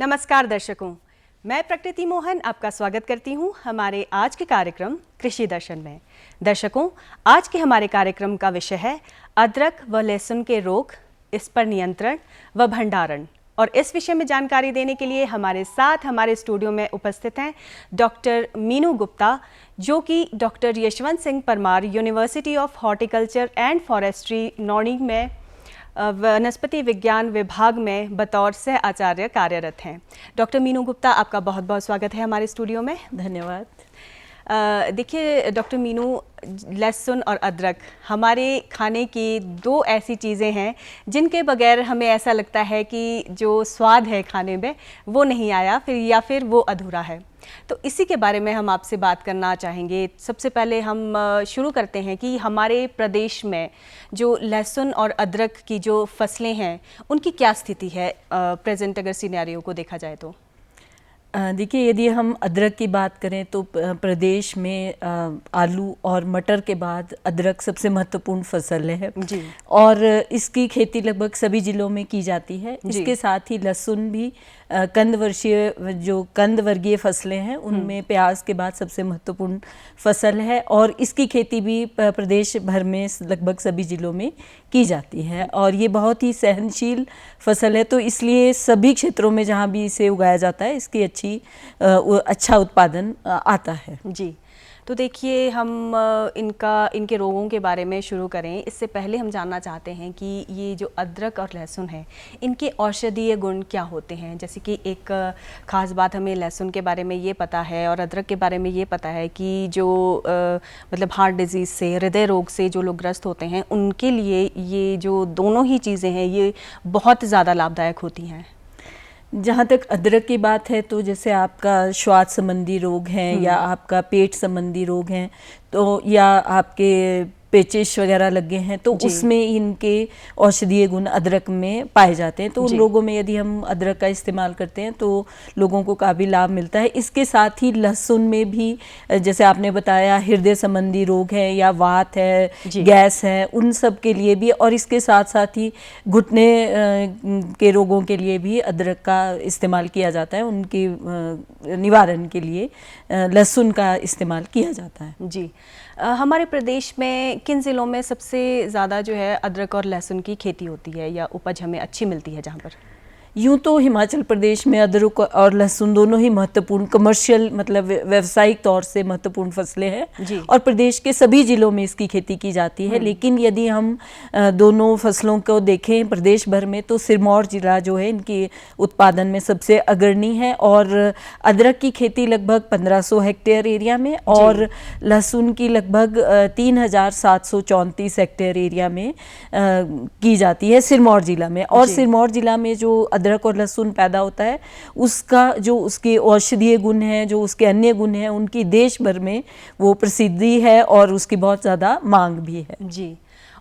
नमस्कार दर्शकों, मैं प्रकृति मोहन आपका स्वागत करती हूं हमारे आज के कार्यक्रम कृषि दर्शन में। दर्शकों, आज के हमारे कार्यक्रम का विषय है अदरक व लहसुन के रोग, इस पर नियंत्रण व भंडारण। और इस विषय में जानकारी देने के लिए हमारे साथ हमारे स्टूडियो में उपस्थित हैं डॉक्टर मीनू गुप्ता, जो कि doctor Yashwant Singh Parmar university of horticulture and forestry Nauni में वनस्पति विज्ञान विभाग में बतौर सह आचार्य कार्यरत हैं। डॉक्टर मीनू गुप्ता, आपका बहुत बहुत स्वागत है हमारे स्टूडियो में। धन्यवाद। देखिए डॉक्टर मीनू, लहसुन और अदरक हमारे खाने की दो ऐसी चीज़ें हैं जिनके बगैर हमें ऐसा लगता है कि जो स्वाद है खाने में वो नहीं आया फिर वो अधूरा है। तो इसी के बारे में हम आपसे बात करना चाहेंगे। सबसे पहले हम शुरू करते हैं कि हमारे प्रदेश में जो लहसुन और अदरक की जो फसलें हैं उनकी क्या स्थिति है प्रेजेंट अगर सिनेरियो को देखा जाए तो। देखिए, यदि हम अदरक की बात करें तो प्रदेश में आलू और मटर के बाद अदरक सबसे महत्वपूर्ण फसल है जी। और इसकी खेती लगभग सभी जिलों में की जाती है। इसके साथ ही लहसुन भी कंद वर्गीय फसलें हैं उनमें प्याज के बाद सबसे महत्वपूर्ण फसल है और इसकी खेती भी प्रदेश भर में लगभग सभी जिलों में की जाती है और ये बहुत ही सहनशील फसल है, तो इसलिए सभी क्षेत्रों में जहाँ भी इसे उगाया जाता है इसकी अच्छा उत्पादन आता है। जी, तो देखिए हम इनके रोगों के बारे में शुरू करें। इससे पहले हम जानना चाहते हैं कि ये जो अदरक और लहसुन है इनके औषधीय गुण क्या होते हैं। जैसे कि एक ख़ास बात हमें लहसुन के बारे में ये पता है और अदरक के बारे में ये पता है कि जो मतलब हार्ट डिजीज़ से, हृदय रोग से जो लोग ग्रस्त होते हैं उनके लिए ये जो दोनों ही चीज़ें हैं ये बहुत ज़्यादा लाभदायक होती हैं। जहाँ तक अदरक की बात है तो जैसे आपका श्वास संबंधी रोग हैं या आपका पेट संबंधी रोग हैं तो या आपके पेचिश वगैरह लगे हैं तो उसमें इनके औषधीय गुण अदरक में पाए जाते हैं। तो उन लोगों में यदि हम अदरक का इस्तेमाल करते हैं तो लोगों को काफ़ी लाभ मिलता है। इसके साथ ही लहसुन में भी जैसे आपने बताया हृदय संबंधी रोग है या वात है, गैस है, उन सब के लिए भी और इसके साथ साथ ही घुटने के रोगों के लिए भी अदरक का इस्तेमाल किया जाता है। उनके निवारण के लिए लहसुन का इस्तेमाल किया जाता है। जी, हमारे प्रदेश में किन ज़िलों में सबसे ज़्यादा जो है अदरक और लहसुन की खेती होती है या उपज हमें अच्छी मिलती है जहाँ पर? यूँ तो हिमाचल प्रदेश में अदरक और लहसुन दोनों ही महत्वपूर्ण कमर्शियल मतलब व्यावसायिक तौर से महत्वपूर्ण फसलें हैं और प्रदेश के सभी जिलों में इसकी खेती की जाती है। लेकिन यदि हम दोनों फसलों को देखें प्रदेश भर में तो सिरमौर जिला जो है इनकी उत्पादन में सबसे अग्रणी है और अदरक की खेती लगभग 1500 हेक्टेयर एरिया में और लहसुन की लगभग 3734 हेक्टेयर एरिया में की जाती है सिरमौर जिला में। और सिरमौर जिला में जो अदरक और लहसुन पैदा होता है उसका जो उसके औषधीय गुण हैं, जो उसके अन्य गुण हैं, उनकी देश भर में वो प्रसिद्धि है और उसकी बहुत ज़्यादा मांग भी है। जी,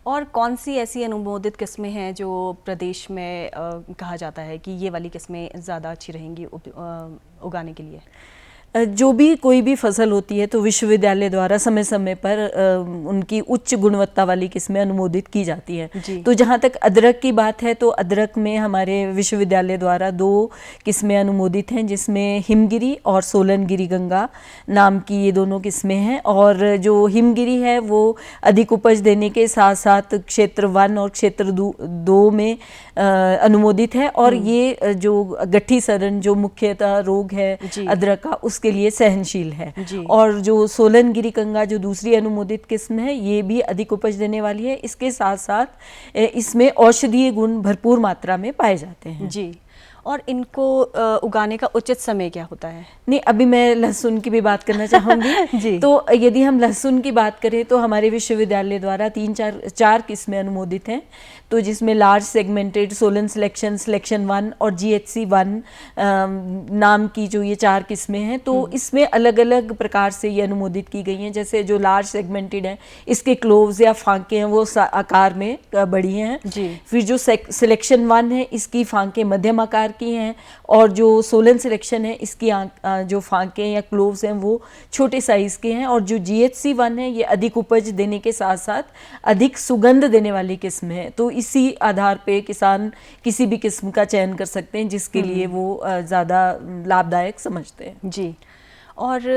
और कौन सी ऐसी अनुमोदित किस्में हैं जो प्रदेश में कहा जाता है कि ये वाली किस्में ज़्यादा अच्छी रहेंगी उगाने के लिए? जो भी कोई भी फसल होती है तो विश्वविद्यालय द्वारा समय समय पर उनकी उच्च गुणवत्ता वाली किस्में अनुमोदित की जाती हैं। तो जहाँ तक अदरक की बात है तो अदरक में हमारे विश्वविद्यालय द्वारा 2 किस्में अनुमोदित हैं जिसमें हिमगिरी और सोलन गिरी गंगा नाम की ये दोनों किस्में हैं। और जो हिमगिरी है वो अधिक उपज देने के साथ साथ क्षेत्र 1 और क्षेत्र 2 में अनुमोदित है और ये जो गट्ठी सड़न जो मुख्यतः रोग है अदरक का उसके लिए सहनशील है। और जो सोलन गिरी गंगा जो दूसरी अनुमोदित किस्म है ये भी अधिक उपज देने वाली है। इसके साथ साथ इसमें औषधीय गुण भरपूर मात्रा में पाए जाते हैं। जी, और इनको उगाने का उचित समय क्या होता है? नहीं, अभी मैं लहसुन की भी बात करना चाहूँगी। तो यदि हम लहसुन की बात करें तो हमारे विश्वविद्यालय द्वारा 4 किस्में अनुमोदित हैं। तो जिसमें large segmented, Solan selection, selection 1 और GHC 1 नाम की जो ये 4 किस्में हैं तो इसमें अलग अलग प्रकार से ये अनुमोदित की गई हैं। जैसे जो लार्ज सेगमेंटेड है इसके क्लोव्स या फांके हैं वो आकार में बड़ी हैं। फिर जो सिलेक्शन 1 है इसकी फांके मध्यम आकार की हैं और जो सोलन सिलेक्शन है इसकी जो फांके या क्लोव्स हैं वो छोटे साइज के हैं, और जो GHC1 है ये अधिक उपज देने के साथ साथ अधिक सुगंध देने वाली किस्म है। तो इसी आधार पे किसान किसी भी किस्म का चयन कर सकते हैं जिसके लिए वो ज़्यादा लाभदायक समझते हैं। जी। और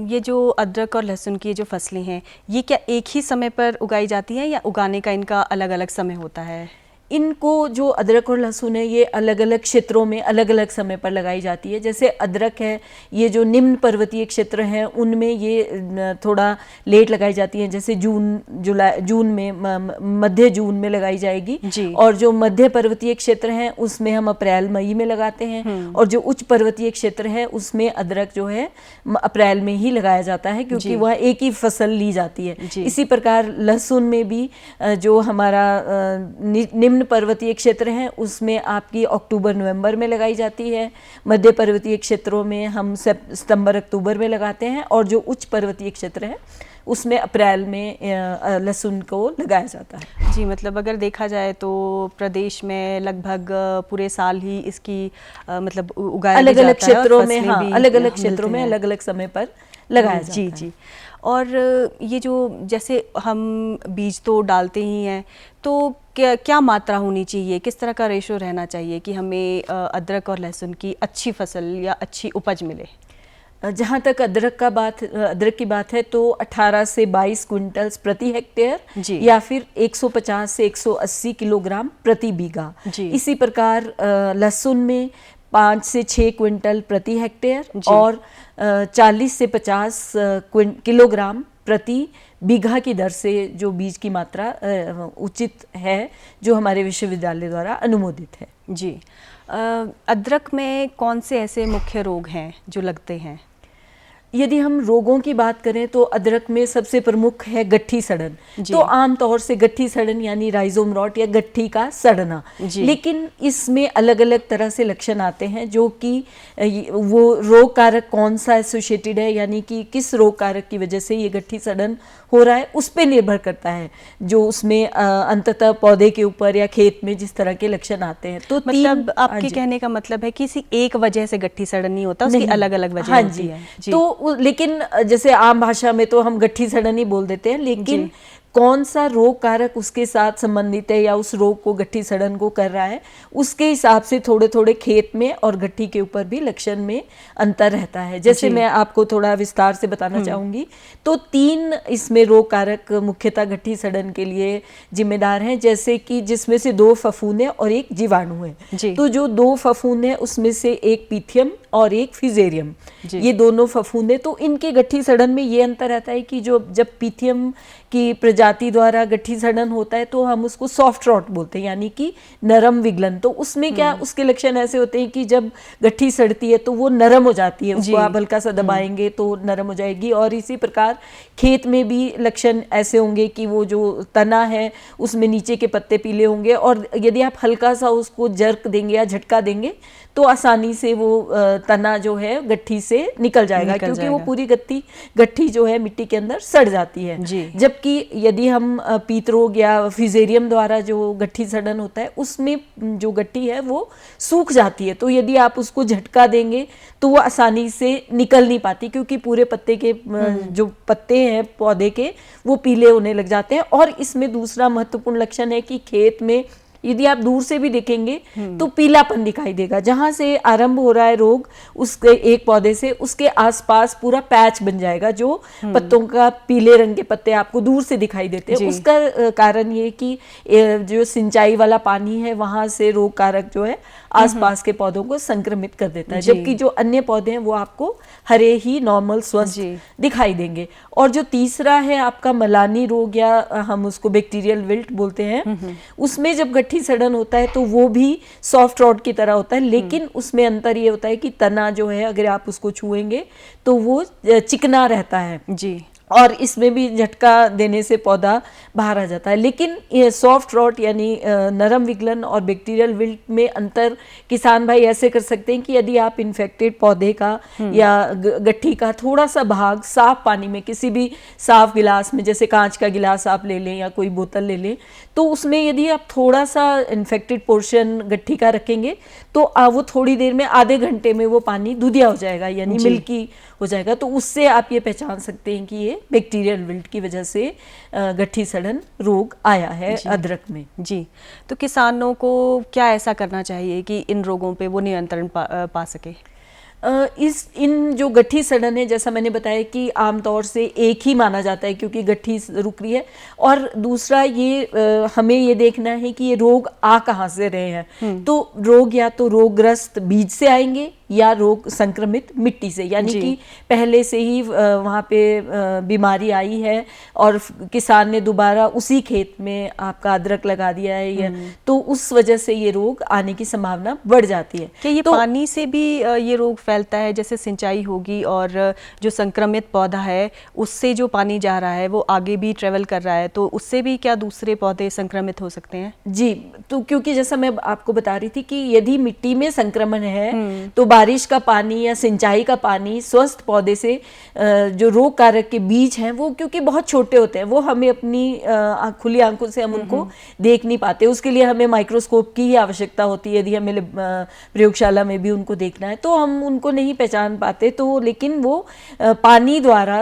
ये जो अदरक और लहसुन की जो फसलें हैं ये क्या एक ही समय पर उगाई जाती हैं या उगाने का इनका अलग अलग समय होता है? इनको जो अदरक और लहसुन है ये अलग अलग क्षेत्रों में अलग अलग समय पर लगाई जाती है। जैसे अदरक है ये जो निम्न पर्वतीय क्षेत्र हैं उनमें ये थोड़ा लेट लगाई जाती है, जैसे जून में मध्य जून में लगाई जाएगी जी। और जो मध्य पर्वतीय क्षेत्र हैं उसमें हम अप्रैल मई में लगाते हैं, और जो उच्च पर्वतीय क्षेत्र है उसमें अदरक जो है अप्रैल में ही लगाया जाता है क्योंकि वह एक ही फसल ली जाती है। इसी प्रकार लहसुन में भी जो हमारा निम्न पर्वतीय क्षेत्र हैं उसमें आपकी अक्टूबर नवंबर में लगाई जाती है, मध्य पर्वतीय क्षेत्रों में हम सितंबर अक्टूबर में लगाते हैं, और जो उच्च पर्वतीय क्षेत्र है उसमें अप्रैल में लहसुन को लगाया जाता है। जी, मतलब अगर देखा जाए तो प्रदेश में लगभग पूरे साल ही इसकी मतलब उगाया अलग अलग जाता है क्षेत्रों में, हाँ अलग अलग क्षेत्रों में अलग अलग समय पर लगाया जाता है। जी। और ये जो जैसे हम बीज तो डालते ही हैं तो क्या मात्रा होनी चाहिए, किस तरह का रेशो रहना चाहिए कि हमें अदरक और लहसुन की अच्छी फसल या अच्छी उपज मिले? जहाँ तक अदरक की बात है तो 18 से 22 क्विंटल्स प्रति हेक्टेयर या फिर 150 से 180 किलोग्राम प्रति बीघा। इसी प्रकार लहसुन में 5 से 6 क्विंटल प्रति हेक्टेयर और 40 से 50 किलोग्राम प्रति बीघा की दर से जो बीज की मात्रा उचित है जो हमारे विश्वविद्यालय द्वारा अनुमोदित है। जी। अदरक में कौन से ऐसे मुख्य रोग हैं जो लगते हैं? यदि हम रोगों की बात करें तो अदरक में सबसे प्रमुख है गट्ठी सड़न। तो आमतौर से गट्ठी सड़न यानी राइजोम रॉट या गट्ठी का सड़ना, लेकिन इसमें अलग अलग तरह से लक्षण आते हैं जो कि वो रोग कारक कौन सा एसोसिएटेड है, यानी कि किस रोग कारक की वजह से ये गट्ठी सड़न हो रहा है उस पे निर्भर करता है, जो उसमें अंततः पौधे के ऊपर या खेत में जिस तरह के लक्षण आते हैं। तो मतलब आपके कहने का मतलब है किसी एक वजह से गट्ठी सड़न नहीं होता, उसकी अलग अलग वजह होती है। तो लेकिन जैसे आम भाषा में तो हम गट्ठी सड़न ही बोल देते हैं, लेकिन कौन सा रोग कारक उसके साथ संबंधित है या उस रोग को गट्ठी सड़न को कर रहा है उसके हिसाब से थोड़े थोड़े खेत में और गट्ठी के ऊपर भी लक्षण में अंतर रहता है। जैसे मैं आपको थोड़ा विस्तार से बताना चाहूंगी तो 3 इसमें रोग कारक मुख्यतः गट्ठी सड़न के लिए जिम्मेदार हैं, जैसे कि जिसमें से 2 फफूंदे और 1 जीवाणु है। तो जो 2 फफूंदे उसमें से एक पीथियम और एक फिजेरियम, ये दोनों फफूंदे, तो इनके गट्ठी सड़न में ये अंतर रहता है कि जब पीथियम की प्रजाति द्वारा गट्ठी सड़न होता है तो हम उसको सॉफ्ट रॉट बोलते हैं, यानी कि नरम विगलन। तो उसमें क्या उसके लक्षण ऐसे होते हैं कि जब गट्ठी सड़ती है तो वो नरम हो जाती है, उसको आप हल्का सा दबाएंगे तो नरम हो जाएगी। और इसी प्रकार खेत में भी लक्षण ऐसे होंगे कि वो जो तना है उसमें नीचे के पत्ते पीले होंगे, और यदि आप हल्का सा उसको जर्क देंगे या झटका देंगे तो आसानी से वो तना जो है गट्ठी से निकल जाएगा, क्योंकि वो पूरी गट्ठी जो है मिट्टी के अंदर सड़ जाती है। जबकि यदि हम पीत रोग या फिजेरियम द्वारा जो गट्ठी सड़न होता है उसमें जो गट्ठी है वो सूख जाती है, तो यदि आप उसको झटका देंगे तो वो आसानी से निकल नहीं पाती, क्योंकि पूरे पत्ते के जो पत्ते हैं पौधे के वो पीले होने लग जाते हैं। और इसमें दूसरा महत्वपूर्ण लक्षण है कि खेत में यदि आप दूर से भी देखेंगे तो पीलापन दिखाई देगा, जहां से आरंभ हो रहा है रोग उसके एक पौधे से उसके आसपास पूरा पैच बन जाएगा, जो पत्तों का पीले रंग के पत्ते आपको दूर से दिखाई देते हैं। उसका कारण ये कि जो सिंचाई वाला पानी है वहां से रोग कारक जो है आसपास के पौधों को संक्रमित कर देता है, जबकि जो अन्य पौधे हैं वो आपको हरे ही नॉर्मल स्वस्थ दिखाई देंगे। और जो तीसरा है आपका मलानी रोग या हम उसको बैक्टीरियल विल्ट बोलते हैं, उसमें जब गट्ठी सड़न होता है तो वो भी सॉफ्ट रॉड की तरह होता है, लेकिन उसमें अंतर ये होता है कि तना जो है अगर आप उसको छुएंगे तो वो चिकना रहता है और इसमें भी झटका देने से पौधा बाहर आ जाता है। लेकिन ये सॉफ्ट रॉट यानी नरम विगलन और बैक्टीरियल विल्ट में अंतर किसान भाई ऐसे कर सकते हैं कि यदि आप इन्फेक्टेड पौधे का या गट्ठी का थोड़ा सा भाग साफ पानी में, किसी भी साफ गिलास में, जैसे कांच का गिलास आप ले लें या कोई बोतल ले लें, तो उसमें यदि आप थोड़ा सा इन्फेक्टेड पोर्शन गट्ठी का रखेंगे तो वो थोड़ी देर में, आधे घंटे में वो पानी दूधिया हो जाएगा यानी मिल्की हो जाएगा। तो उससे आप ये पहचान सकते हैं कि ये बैक्टीरियल विल्ट की वजह से गट्ठी सड़न रोग आया है अदरक में। जी, तो किसानों को क्या ऐसा करना चाहिए कि इन रोगों पे वो नियंत्रण पा सके? इन जो गट्ठी सड़न है, जैसा मैंने बताया कि आमतौर से एक ही माना जाता है क्योंकि गट्ठी रुक रही है, और दूसरा ये हमें ये देखना है कि ये रोग आ कहाँ से रहे हैं। तो रोग या तो रोगग्रस्त बीज से आएंगे या रोग संक्रमित मिट्टी से, यानी कि पहले से ही वहाँ पे बीमारी आई है और किसान ने दोबारा उसी खेत में आपका अदरक लगा दिया है, या तो उस वजह से ये रोग आने की संभावना बढ़ जाती है। क्या ये पानी से भी ये रोग फैलता है? जैसे सिंचाई होगी और जो संक्रमित पौधा है उससे जो पानी जा रहा है वो आगे भी ट्रेवल कर रहा है, तो उससे भी क्या दूसरे पौधे संक्रमित हो सकते हैं? जी, तो क्योंकि जैसा मैं आपको बता रही थी कि यदि मिट्टी में संक्रमण है तो बारिश का पानी या सिंचाई का पानी स्वस्थ पौधे से जो रोग कारक के बीज हैं वो क्योंकि बहुत छोटे होते हैं, वो हमें अपनी खुली आंखों से हम उनको देख नहीं पाते, उसके लिए हमें माइक्रोस्कोप की ही आवश्यकता होती है। यदि हमें प्रयोगशाला में भी उनको देखना है तो हम उनको नहीं पहचान पाते, तो लेकिन वो पानी द्वारा,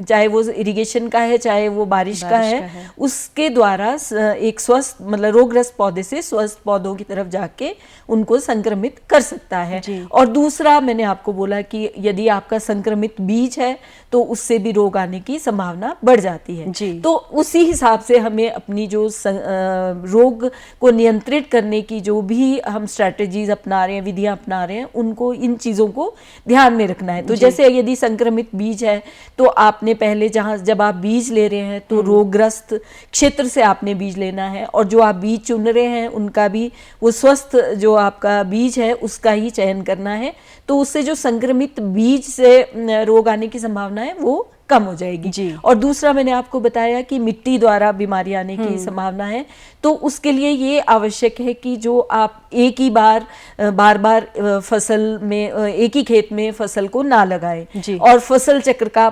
चाहे वो इरिगेशन का है चाहे वो बारिश का है, उसके द्वारा एक स्वस्थ मतलब रोगग्रस्त पौधे से स्वस्थ पौधों की तरफ जाके उनको संक्रमित कर सकता है। और दूसरा मैंने आपको बोला कि यदि आपका संक्रमित बीज है तो उससे भी रोग आने की संभावना बढ़ जाती है। तो उसी हिसाब से हमें अपनी जो रोग को नियंत्रित करने की जो भी हम स्ट्रैटेजीज अपना रहे हैं, विधियां अपना रहे हैं, उनको इन चीज़ों को ध्यान में रखना है। तो जैसे यदि संक्रमित बीज है तो आपने पहले जब आप बीज ले रहे हैं तो रोगग्रस्त क्षेत्र से आपने बीज लेना है, और जो आप बीज चुन रहे हैं उनका भी वो स्वस्थ जो आपका बीज है उसका ही चयन करना है। तो उससे जो संक्रमित बीज से रोग आने की संभावना है वो कम हो जाएगी। और दूसरा मैंने आपको बताया कि मिट्टी द्वारा बीमारी आने की संभावना है, तो उसके लिए ये आवश्यक है कि जो आप एक ही बार बार फसल में एक ही खेत में फसल को ना लगाएं और फसल चक्र का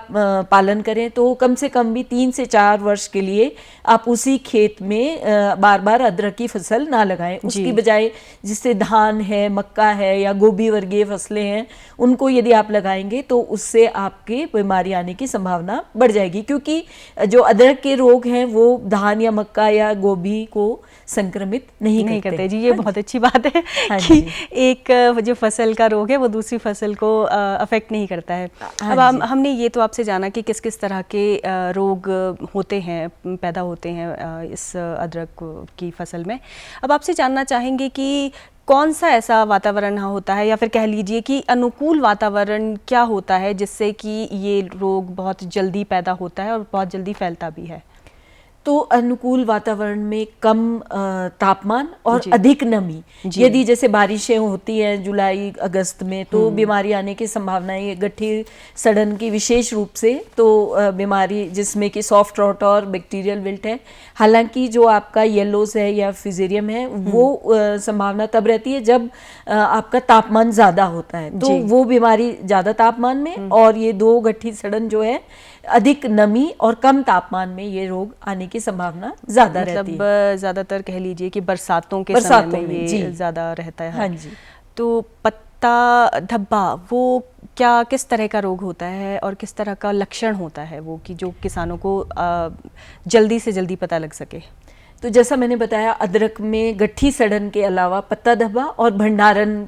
पालन करें। तो कम से कम भी 3 से 4 वर्ष के लिए आप उसी खेत में बार बार अदरक की फसल ना लगाएं, उसकी बजाय जिससे धान है, मक्का है या गोभी वर्गीय फसलें हैं, उनको यदि आप लगाएंगे तो उससे आपके बीमारी आने की संभावना बढ़ जाएगी, क्योंकि जो अदरक के रोग हैं वो धान या मक्का या गोभी को संक्रमित नहीं करते। जी, ये बहुत अच्छी बात है कि एक जो फसल का रोग है वो दूसरी फसल को अफेक्ट नहीं करता है। अब हमने ये तो आपसे जाना कि किस किस तरह के रोग होते हैं, पैदा होते हैं इस अदरक की फसल में। अब आपसे जानना चाहेंगे कि कौन सा ऐसा वातावरण होता है, या फिर कह लीजिए कि अनुकूल वातावरण क्या होता है जिससे कि ये रोग बहुत जल्दी पैदा होता है और बहुत जल्दी फैलता भी है? तो अनुकूल वातावरण में कम तापमान और अधिक नमी, यदि जैसे बारिशें होती हैं जुलाई अगस्त में तो बीमारी आने की संभावना है गट्ठी सड़न की, विशेष रूप से तो बीमारी जिसमें कि सॉफ्ट रॉट और बैक्टीरियल विल्ट है। हालांकि जो आपका येलोस है या फिजेरियम है वो संभावना तब रहती है जब आपका तापमान ज़्यादा होता है, तो वो बीमारी ज़्यादा तापमान में, और ये दो गट्ठी सड़न जो है अधिक नमी और कम तापमान में ये रोग आने की संभावना ज्यादा रहती है। मतलब ज्यादातर कह लीजिए कि बरसातों के समय में ये ज्यादा रहता है। हाँ जी। तो पत्ता धब्बा वो क्या किस तरह का रोग होता है और किस तरह का लक्षण होता है वो, कि जो किसानों को जल्दी से जल्दी पता लग सके? तो जैसा मैंने बताया अदरक में गट्ठी सड़न के अलावा पत्ता धब्बा और भंडारण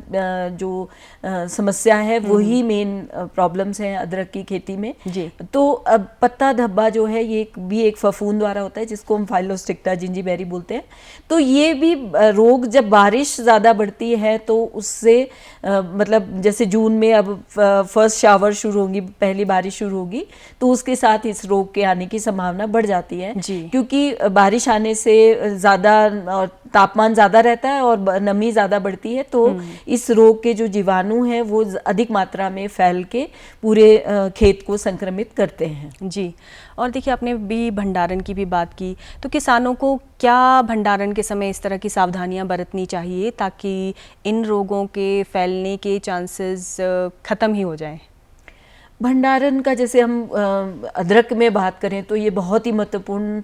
जो समस्या है वही मेन प्रॉब्लम्स हैं अदरक की खेती में जी। तो अब पत्ता धब्बा जो है ये भी एक फफूंद द्वारा होता है जिसको हम फाइलोस्टिक्टा जिंजीबेरी बोलते हैं। तो ये भी रोग जब बारिश ज़्यादा बढ़ती है तो उससे मतलब जैसे जून में अब फर्स्ट शावर शुरू होगी, पहली बारिश शुरू होगी, तो उसके साथ इस रोग के आने की संभावना बढ़ जाती है, क्योंकि बारिश आने से ज़्यादा तापमान ज़्यादा रहता है और नमी ज़्यादा बढ़ती है, तो इस रोग के जो जीवाणु हैं वो अधिक मात्रा में फैल के पूरे खेत को संक्रमित करते हैं। जी, और देखिए आपने भी भंडारण की भी बात की, तो किसानों को क्या भंडारण के समय इस तरह की सावधानियां बरतनी चाहिए ताकि इन रोगों के फैलने के चांसेस ख़त्म ही हो जाएं? भंडारण का जैसे हम अदरक में बात करें तो ये बहुत ही महत्वपूर्ण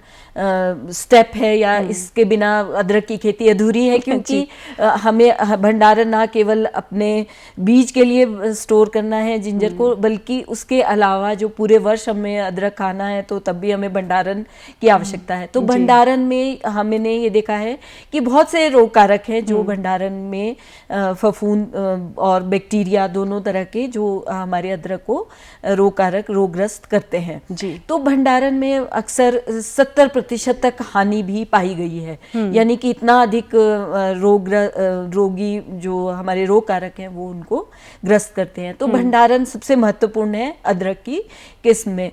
स्टेप है, या इसके बिना अदरक की खेती अधूरी है, क्योंकि हमें भंडारण ना केवल अपने बीज के लिए स्टोर करना है जिंजर को, बल्कि उसके अलावा जो पूरे वर्ष हमें अदरक खाना है तो तब भी हमें भंडारण की आवश्यकता है। तो भंडारण में हमने ये देखा है कि बहुत से रोग कारक हैं जो भंडारण में फफूंद और बैक्टीरिया दोनों तरह के जो हमारे अदरक को रोग कारक रोगग्रस्त करते हैं जी। तो भंडारण में अक्सर 70% तक हानि भी पाई गई है, यानी कि इतना अधिक रोगी जो हमारे रोग कारक हैं वो उनको ग्रस्त करते हैं। तो भंडारण सबसे महत्वपूर्ण है अदरक की किस्म में,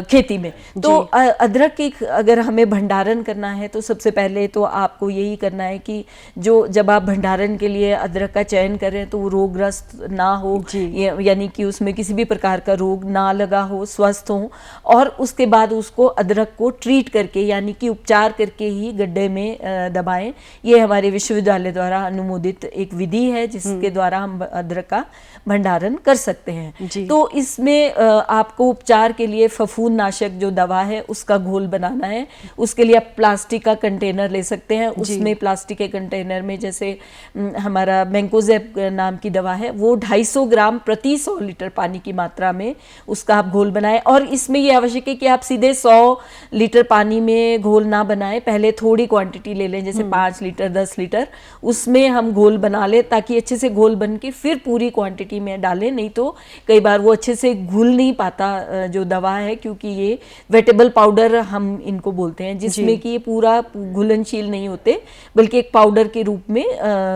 खेती में। तो अदरक की अगर हमें भंडारण करना है तो सबसे पहले तो आपको यही करना है कि जब आप भंडारण के लिए अदरक का चयन करें तो वो रोगग्रस्त ना हो, यानी कि उसमें किसी भी प्रकार का रोग ना लगा हो, स्वस्थ हो, और उसके बाद उसको अदरक को ट्रीट करके यानी कि उपचार करके ही गड्ढे में दबाएं। ये हमारे विश्वविद्यालय द्वारा अनुमोदित एक विधि है जिसके द्वारा हम अदरक का भंडारण कर सकते हैं। तो इसमें आपको उपचार के लिए फफूंद नाशक जो दवा है उसका घोल बनाना है। उसके लिए आप प्लास्टिक का कंटेनर ले सकते हैं, उसमें प्लास्टिक के कंटेनर में जैसे हमारा मैंकोजेब नाम की दवा है वो 250 ग्राम प्रति 100 लीटर पानी की मात्रा में उसका आप घोल बनाएं। और इसमें ये आवश्यक है कि आप सीधे 100 लीटर पानी में घोल ना बनाएं, पहले थोड़ी क्वांटिटी ले लें, जैसे 5 लीटर 10 लीटर उसमें हम घोल बना लें ताकि अच्छे से घोल बन के फिर पूरी क्वांटिटी में डालें। नहीं तो कई बार वो अच्छे से घुल नहीं पाता जो दवा है, क्योंकि ये वेटेबल पाउडर हम इनको बोलते हैं जिसमें कि ये पूरा घुलनशील नहीं होते बल्कि एक पाउडर के रूप में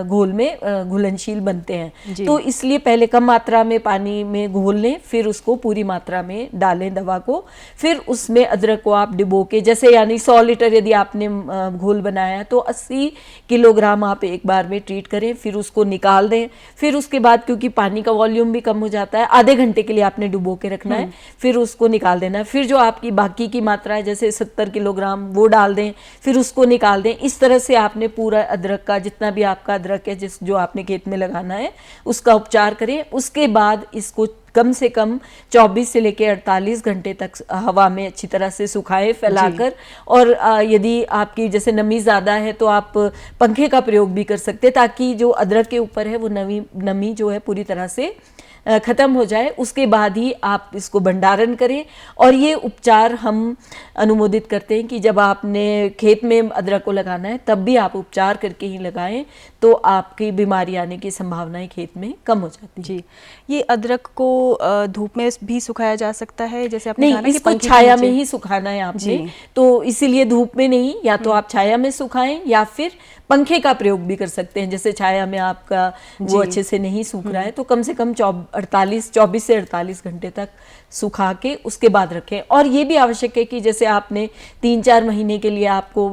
घोल में घुलनशील बनते हैं। तो इसलिए पहले कम मात्रा में पानी में घोल लें, फिर उसको पूरी मात्रा में डालें दवा को, फिर उसमें अदरक को आप डिबो के, जैसे यानी 100 लीटर यदि आपने घोल बनाया तो 80 किलोग्राम आप एक बार में ट्रीट करें, फिर उसको निकाल दें। फिर उसके बाद क्योंकि पानी का वॉल्यूम भी कम हो जाता है, आधे घंटे के लिए आपने डुबो के रखना है, फिर उसको निकाल देना है। फिर जो आपकी बाकी की मात्रा है जैसे 70 किलोग्राम वो डाल दें, फिर उसको निकाल दें। इस तरह से आपने पूरा अदरक का जितना भी आपका अदरक है जो आपने खेत में लगाना है उसका उपचार करें। उसके बाद इसको कम से कम 24 से लेकर 48 घंटे तक हवा में अच्छी तरह से सुखाएं फैलाकर। और यदि आपकी जैसे नमी ज़्यादा है तो आप पंखे का प्रयोग भी कर सकते हैं ताकि जो अदरक के ऊपर है वो नमी जो है पूरी तरह से ख़त्म हो जाए। उसके बाद ही आप इसको भंडारण करें। और ये उपचार हम अनुमोदित करते हैं कि जब आपने खेत में अदरक को लगाना है तब भी आप उपचार करके ही लगाएं, तो आपकी बीमारी आने की संभावनाएं खेत में कम हो जाती है। जी, ये अदरक को धूप में भी सुखाया जा सकता है, जैसे आपने नहीं, इसको छाया में ही सुखाना है आपने, तो इसीलिए धूप में नहीं, या तो आप छाया में सुखाएं या फिर पंखे का प्रयोग भी कर सकते हैं। जैसे छाया में आपका वो अच्छे से नहीं सूख रहा है तो कम से कम 24 से 48 घंटे तक सुखा के उसके बाद रखें। और ये भी आवश्यक है कि जैसे आपने 3-4 महीने के लिए आपको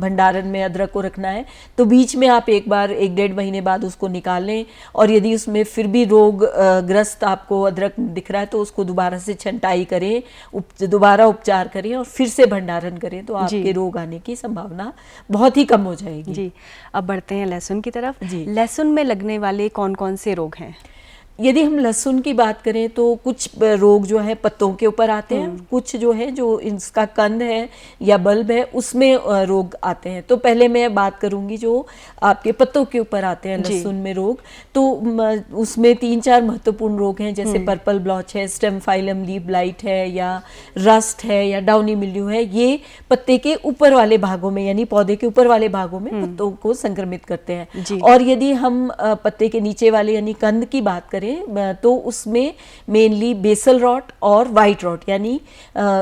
भंडारण में अदरक को रखना है तो बीच में आप एक बार 1-1.5 महीने बाद उसको निकालें, और यदि उसमें फिर भी रोग ग्रस्त आपको अदरक दिख रहा है तो उसको दोबारा से छंटाई करें, दोबारा उपचार करें और फिर से भंडारण करें, तो आपके रोग आने की संभावना बहुत ही कम हो जाएगी। जी, अब बढ़ते हैं लहसुन की तरफ। लहसुन में लगने वाले कौन कौन से रोग हैं? यदि हम लहसुन की बात करें तो कुछ रोग जो है पत्तों के ऊपर आते हैं, कुछ जो है जो इसका कंद है या बल्ब है उसमें रोग आते हैं। तो पहले मैं बात करूंगी जो आपके पत्तों के ऊपर आते हैं लहसुन में रोग। तो उसमें 3-4 महत्वपूर्ण रोग हैं, जैसे पर्पल ब्लॉच है, स्टेम फाइलम लीफ ब्लाइट है, या रस्ट है, या डाउनी मिल्ड्यू है। ये पत्ते के ऊपर वाले भागों में यानी पौधे के ऊपर वाले भागों में पत्तों को संक्रमित करते हैं। और यदि हम पत्ते के नीचे वाले यानी कंद की बात करें करें तो उसमें मेनली बेसल रॉट और वाइट रॉट, यानी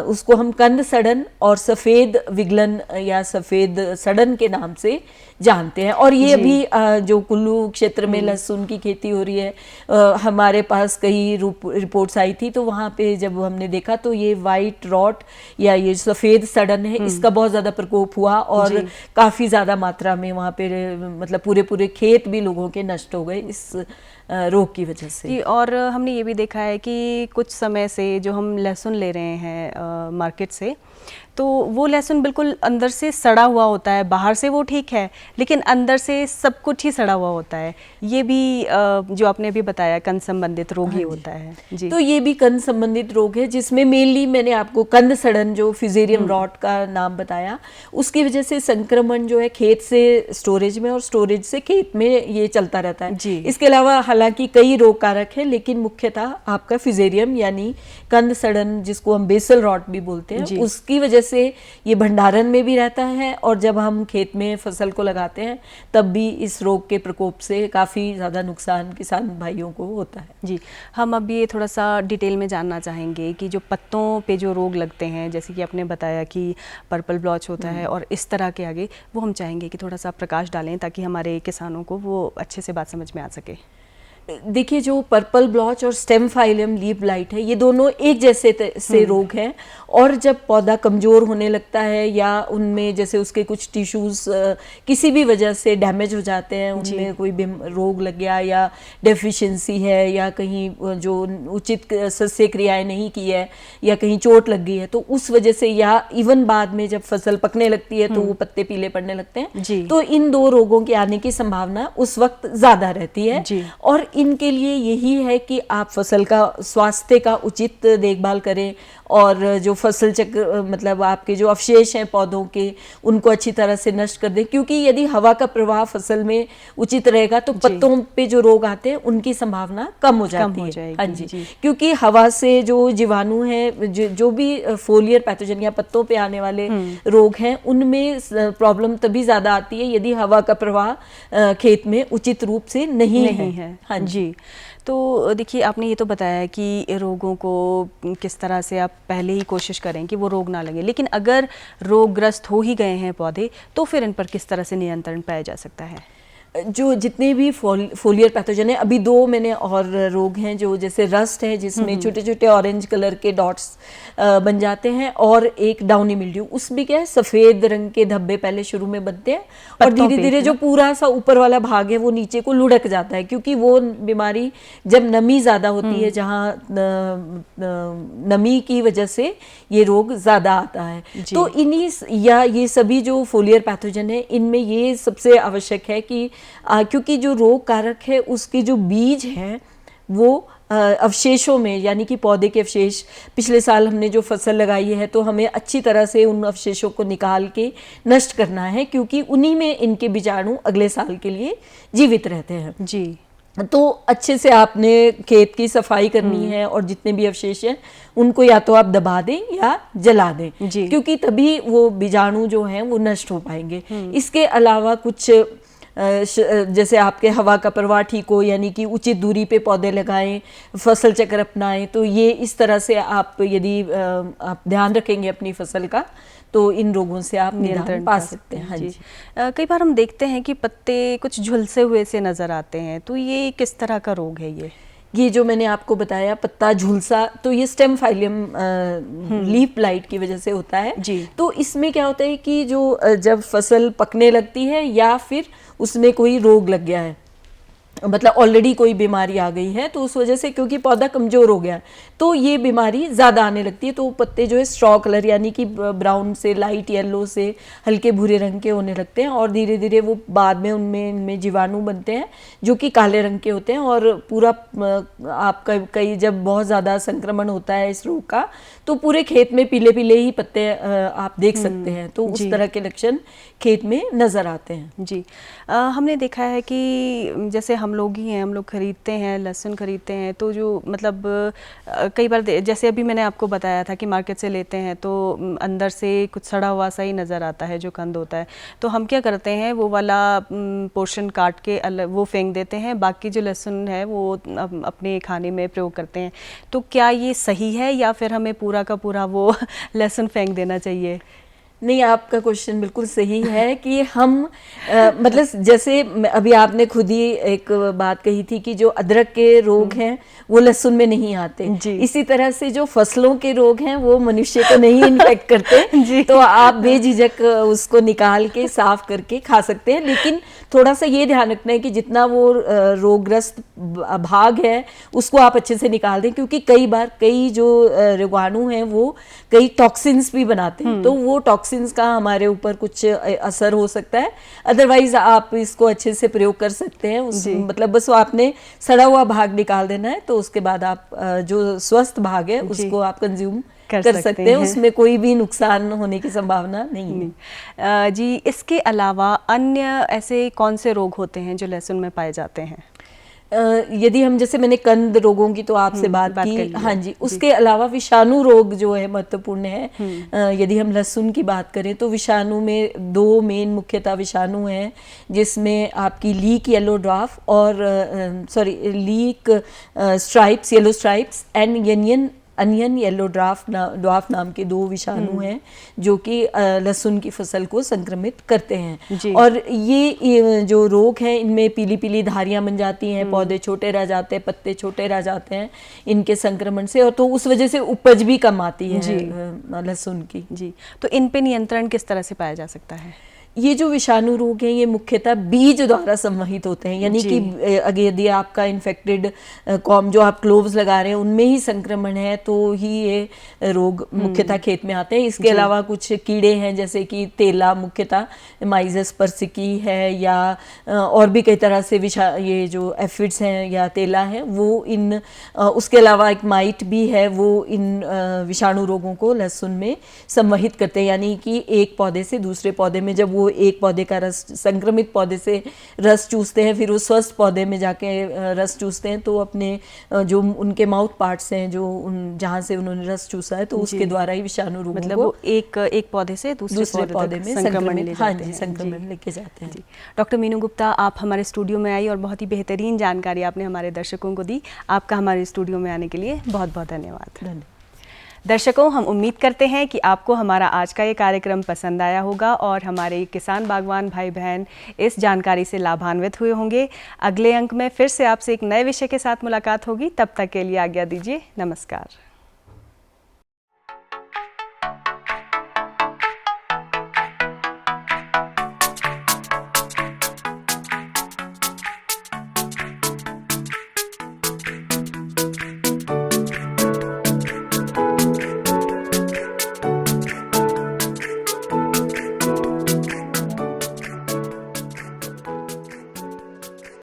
उसको हम कंद सड़न और सफ़ेद विगलन या सफ़ेद सड़न के नाम से जानते हैं। और ये भी जो कुल्लू क्षेत्र में लहसुन की खेती हो रही है, हमारे पास कई रिपोर्ट्स आई थी, तो वहाँ पे जब हमने देखा तो ये वाइट रॉट या ये सफ़ेद सड़न है, इसका बहुत ज़्यादा प्रकोप हुआ और काफ़ी ज़्यादा मात्रा में वहाँ पे मतलब पूरे खेत भी लोगों के नष्ट हो गए इस रोग की वजह से। और हमने ये भी देखा है कि कुछ समय से जो हम लहसुन ले रहे हैं मार्केट से, तो वो लहसुन बिल्कुल अंदर से सड़ा हुआ होता है, बाहर से वो ठीक है लेकिन अंदर से सब कुछ ही सड़ा हुआ होता है। ये भी जो आपने अभी बताया कंद संबंधित रोग ही होता है जी। तो ये भी कंद संबंधित रोग है जिसमें मेनली मैंने आपको कंद सड़न जो फिजेरियम रॉट का नाम बताया, उसकी वजह से संक्रमण जो है खेत से स्टोरेज में और स्टोरेज से खेत में ये चलता रहता है जी। इसके अलावा हालांकि कई रोग कारक है लेकिन मुख्यतः आपका फिजेरियम यानी कंद सड़न जिसको हम बेसल रॉट भी बोलते हैं, उसकी वजह से ये भंडारण में भी रहता है और जब हम खेत में फसल को लगाते हैं तब भी इस रोग के प्रकोप से काफ़ी ज़्यादा नुकसान किसान भाइयों को होता है जी। हम अब ये थोड़ा सा डिटेल में जानना चाहेंगे कि जो पत्तों पे जो रोग लगते हैं, जैसे कि आपने बताया कि पर्पल ब्लॉच होता है और इस तरह के आगे, वो हम चाहेंगे कि थोड़ा सा प्रकाश डालें ताकि हमारे किसानों को वो अच्छे से बात समझ में आ सके। देखिए, जो पर्पल ब्लॉच और स्टेम फाइलम लीफ ब्लाइट है, ये दोनों एक जैसे से रोग हैं और जब पौधा कमज़ोर होने लगता है या उनमें जैसे उसके कुछ टिश्यूज़ किसी भी वजह से डैमेज हो जाते हैं, उनमें कोई रोग लग गया या डेफिशिएंसी है या कहीं जो उचित सस्य क्रियाएं नहीं की है या कहीं चोट लग गई है, तो उस वजह से या इवन बाद में जब फसल पकने लगती है तो वो पत्ते पीले पड़ने लगते हैं, तो इन दो रोगों के आने की संभावना उस वक्त ज़्यादा रहती है। और इनके लिए यही है कि आप फसल का स्वास्थ्य का उचित देखभाल करें और जो फसल चक्र मतलब आपके जो अवशेष हैं पौधों के, उनको अच्छी तरह से नष्ट कर दें, क्योंकि यदि हवा का प्रवाह फसल में उचित रहेगा तो पत्तों पे जो रोग आते हैं उनकी संभावना कम हो जाती है। हाँ जी, क्योंकि हवा से जो जीवाणु हैं, जो भी फोलियर पैथोजन या पत्तों पे आने वाले रोग हैं, उनमें प्रॉब्लम तभी ज़्यादा आती है यदि हवा का प्रवाह खेत में उचित रूप से नहीं है। हाँ जी। तो देखिए, आपने ये तो बताया कि रोगों को किस तरह से आप पहले ही कोशिश करें कि वो रोग ना लगे, लेकिन अगर रोगग्रस्त हो ही गए हैं पौधे तो फिर इन पर किस तरह से नियंत्रण पाया जा सकता है? जो जितने भी फोलियर पैथोजन है, अभी दो मैंने और रोग हैं जो जैसे रस्ट है जिसमें छोटे छोटे ऑरेंज कलर के डॉट्स बन जाते हैं, और एक डाउनी मिल्ड्यू, उसमें क्या है सफ़ेद रंग के धब्बे पहले शुरू में बनते हैं और धीरे धीरे जो पूरा सा ऊपर वाला भाग है वो नीचे को लुढ़क जाता है, क्योंकि वो बीमारी जब नमी ज़्यादा होती है, जहाँ नमी की वजह से ये रोग ज़्यादा आता है। तो इन्हीं या ये सभी जो फोलियर पैथोजन है इनमें ये सबसे आवश्यक है कि क्योंकि जो रोग कारक है उसके जो बीज हैं वो अवशेषों में, यानी कि पौधे के अवशेष, पिछले साल हमने जो फसल लगाई है तो हमें अच्छी तरह से उन अवशेषों को निकाल के नष्ट करना है, क्योंकि उन्हीं में इनके बीजाणु अगले साल के लिए जीवित रहते हैं जी। तो अच्छे से आपने खेत की सफाई करनी है और जितने भी अवशेष हैं उनको या तो आप दबा दें या जला दें, क्योंकि तभी वो बीजाणु जो हैं वो नष्ट हो पाएंगे। इसके अलावा कुछ जैसे आपके हवा का प्रवाह ठीक हो, यानी कि उचित दूरी पे पौधे लगाएं, फसल चक्र अपनाएं, तो ये इस तरह से आप यदि आप ध्यान रखेंगे अपनी फसल का तो इन रोगों से आप नियंत्रण पा सकते हैं। हाँ जी। कई बार हम देखते हैं कि पत्ते कुछ झुलसे हुए से नज़र आते हैं, तो ये किस तरह का रोग है? ये जो मैंने आपको बताया पत्ता झुलसा, तो ये स्टेम फाइलम लीफ ब्लाइट की वजह से होता है जी। तो इसमें क्या होता है कि जो जब फसल पकने लगती है या फिर उसमें कोई रोग लग गया है, मतलब ऑलरेडी कोई बीमारी आ गई है, तो उस वजह से क्योंकि पौधा कमज़ोर हो गया तो ये बीमारी ज़्यादा आने लगती है, तो पत्ते जो है स्ट्रॉ कलर यानी कि ब्राउन से लाइट येलो से हल्के भूरे रंग के होने लगते हैं, और धीरे धीरे वो बाद में इनमें जीवाणु बनते हैं जो कि काले रंग के होते हैं, और पूरा आपका कई जब बहुत ज़्यादा संक्रमण होता है इस रोग का तो पूरे खेत में पीले पीले ही पत्ते आप देख सकते हैं। तो उस तरह के लक्षण खेत में नज़र आते हैं जी। हमने देखा है कि जैसे हम लोग ही हैं, हम लोग खरीदते हैं, लहसुन खरीदते हैं, तो जो मतलब कई बार जैसे अभी मैंने आपको बताया था कि मार्केट से लेते हैं तो अंदर से कुछ सड़ा हुआ सा ही नज़र आता है जो कंद होता है, तो हम क्या करते हैं वो वाला पोर्शन काट के अलग वो फेंक देते हैं, बाकी जो लहसुन है वो अपने खाने में प्रयोग करते हैं। तो क्या ये सही है या फिर हमें पूरा का पूरा वो लहसुन फेंक देना चाहिए? नहीं, आपका क्वेश्चन बिल्कुल सही है कि हम मतलब जैसे अभी आपने खुद ही एक बात कही थी कि जो अदरक के रोग हैं वो लहसुन में नहीं आते, इसी तरह से जो फसलों के रोग हैं वो मनुष्य को नहीं इन्फेक्ट करते। तो आप बेझिझक उसको निकाल के साफ करके खा सकते हैं, लेकिन थोड़ा सा ये ध्यान रखना है कि जितना वो रोगग्रस्त भाग है उसको आप अच्छे से निकाल दें, क्योंकि कई बार कई जो रोगाणु हैं वो कई टॉक्सिन्स भी बनाते हैं, तो वो टॉक्सिन्स का हमारे ऊपर कुछ असर हो सकता है। अदरवाइज आप इसको अच्छे से प्रयोग कर सकते हैं। उस मतलब बस वो आपने सड़ा हुआ भाग निकाल देना है, तो उसके बाद आप जो स्वस्थ भाग है उसको आप कंज्यूम कर सकते हैं। उसमें कोई भी नुकसान होने की संभावना नहीं है। जी, इसके अलावा अन्य ऐसे कौन से रोग होते हैं जो लहसुन में पाए जाते हैं? यदि हम जैसे मैंने कंद रोगों की तो आपसे बात की, हाँ जी, उसके अलावा विषाणु रोग जो है महत्वपूर्ण है। यदि हम लहसुन की बात करें तो विषाणु में 2 मेन मुख्यतः विषाणु हैं, जिसमें आपकी लीक येलो ड्वार्फ और leak stripes yellow stripes and onion yellow dwarf नाम के 2 विषाणु हैं जो कि लहसुन की फसल को संक्रमित करते हैं। और ये जो रोग हैं इनमें पीली पीली धारियां बन जाती हैं, पौधे छोटे रह जाते हैं, पत्ते छोटे रह जाते हैं इनके संक्रमण से, और तो उस वजह से उपज भी कम आती है लहसुन की। जी, तो इन पे नियंत्रण किस तरह से पाया जा सकता है? ये जो विषाणु रोग हैं ये मुख्यतः बीज द्वारा संवहित होते हैं, यानी कि अगर यदि आपका इन्फेक्टेड कॉम जो आप ग्लोव्स लगा रहे हैं उनमें ही संक्रमण है तो ही ये रोग मुख्यतः खेत में आते हैं। इसके अलावा कुछ कीड़े हैं जैसे कि तेला, मुख्यतः माइजस परसिकी है, या और भी कई तरह से ये जो एफिड्स हैं या तेला है वो इन उसके अलावा एक माइट भी है, वो इन विषाणु रोगों को लहसुन में संवहित करते हैं, यानी कि एक पौधे से दूसरे पौधे में जब वो एक पौधे का रस संक्रमित पौधे से रस चूसते हैं, फिर वो स्वस्थ पौधे में जाके रस चूसते हैं, तो अपने जो उनके माउथ पार्ट्स हैं जो जहाँ से उन्होंने रस चूसा है तो उसके द्वारा ही विषाणु रोगों मतलब वो एक पौधे से दूसरे पौधे में संक्रमण लेके जाते हैं। डॉक्टर मीनू गुप्ता, आप हमारे स्टूडियो में आई और बहुत ही बेहतरीन जानकारी आपने हमारे दर्शकों को दी। आपका हमारे स्टूडियो में आने के लिए बहुत बहुत धन्यवाद। दर्शकों, हम उम्मीद करते हैं कि आपको हमारा आज का ये कार्यक्रम पसंद आया होगा और हमारे किसान बागवान भाई बहन इस जानकारी से लाभान्वित हुए होंगे। अगले अंक में फिर से आपसे एक नए विषय के साथ मुलाकात होगी, तब तक के लिए आज्ञा दीजिए। नमस्कार।